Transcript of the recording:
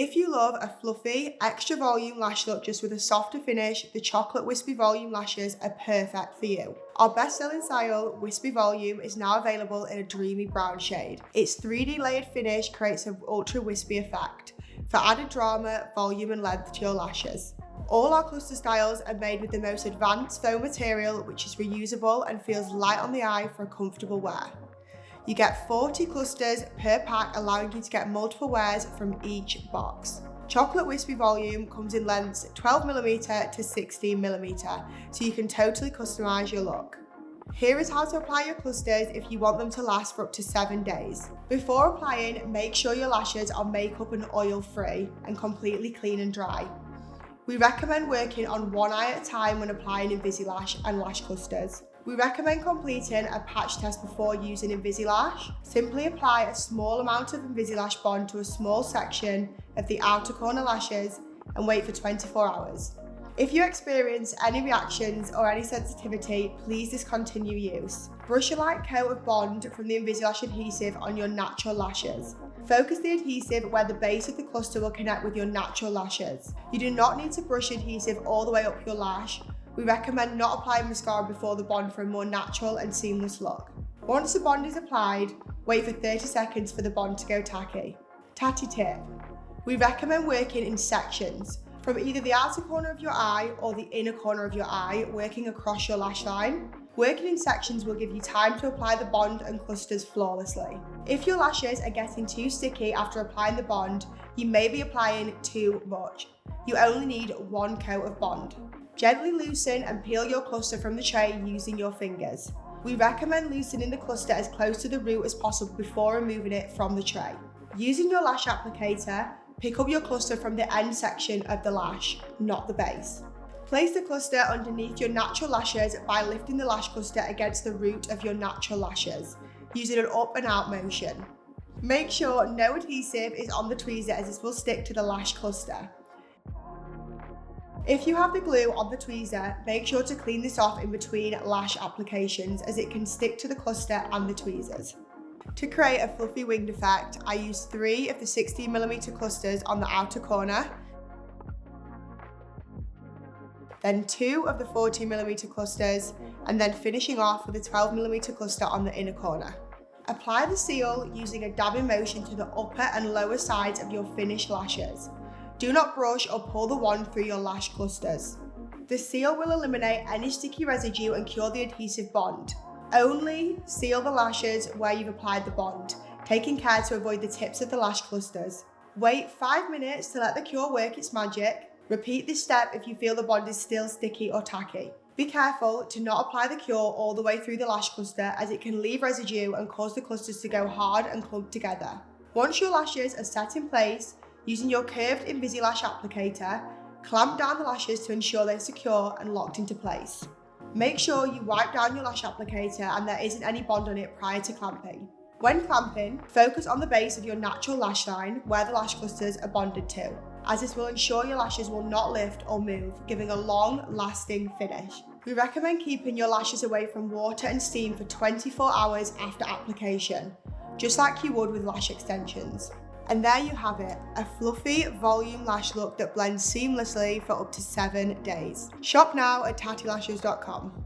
If you love a fluffy, extra volume lash look just with a softer finish, the Chocolate Wispy Volume lashes are perfect for you. Our best-selling style, Wispy Volume, is now available in a dreamy brown shade. Its 3D layered finish creates an ultra wispy effect for added drama, volume and length to your lashes. All our cluster styles are made with the most advanced foam material, which is reusable and feels light on the eye for a comfortable wear. You get 40 clusters per pack, allowing you to get multiple wears from each box. Chocolate Wispy Volume comes in lengths 12mm to 16mm, so you can totally customize your look. Here is how to apply your clusters if you want them to last for up to 7 days. Before applying, make sure your lashes are makeup and oil free and completely clean and dry. We recommend working on one eye at a time when applying Invizilash and lash clusters. We recommend completing a patch test before using Invizilash. Simply apply a small amount of Invizilash bond to a small section of the outer corner lashes and wait for 24 hours. If you experience any reactions or any sensitivity, please discontinue use. Brush a light coat of bond from the Invizilash adhesive on your natural lashes. Focus the adhesive where the base of the cluster will connect with your natural lashes. You do not need to brush the adhesive all the way up your lash. We recommend not applying mascara before the bond for a more natural and seamless look. Once the bond is applied, wait for 30 seconds for the bond to go tacky. Tatti tip. We recommend working in sections, from either the outer corner of your eye or the inner corner of your eye, working across your lash line. Working in sections will give you time to apply the bond and clusters flawlessly. If your lashes are getting too sticky after applying the bond, you may be applying too much. You only need one coat of bond. Gently loosen and peel your cluster from the tray using your fingers. We recommend loosening the cluster as close to the root as possible before removing it from the tray. Using your lash applicator, pick up your cluster from the end section of the lash, not the base. Place the cluster underneath your natural lashes by lifting the lash cluster against the root of your natural lashes, using an up and out motion. Make sure no adhesive is on the tweezer as this will stick to the lash cluster. If you have the glue on the tweezer, make sure to clean this off in between lash applications as it can stick to the cluster and the tweezers. To create a fluffy winged effect, I used 3 of the 16mm clusters on the outer corner, then 2 of the 14mm clusters, and then finishing off with a 12mm cluster on the inner corner. Apply the seal using a dabbing motion to the upper and lower sides of your finished lashes. Do not brush or pull the wand through your lash clusters. The seal will eliminate any sticky residue and cure the adhesive bond. Only seal the lashes where you've applied the bond, taking care to avoid the tips of the lash clusters. Wait 5 minutes to let the cure work its magic. Repeat this step if you feel the bond is still sticky or tacky. Be careful to not apply the cure all the way through the lash cluster as it can leave residue and cause the clusters to go hard and clump together. Once your lashes are set in place, using your curved Invizilash applicator, clamp down the lashes to ensure they're secure and locked into place. Make sure you wipe down your lash applicator and there isn't any bond on it prior to clamping. When clamping, focus on the base of your natural lash line where the lash clusters are bonded to, as this will ensure your lashes will not lift or move, giving a long, lasting finish. We recommend keeping your lashes away from water and steam for 24 hours after application, just like you would with lash extensions. And there you have it, a fluffy volume lash look that blends seamlessly for up to 7 days. Shop now at tattilashes.com.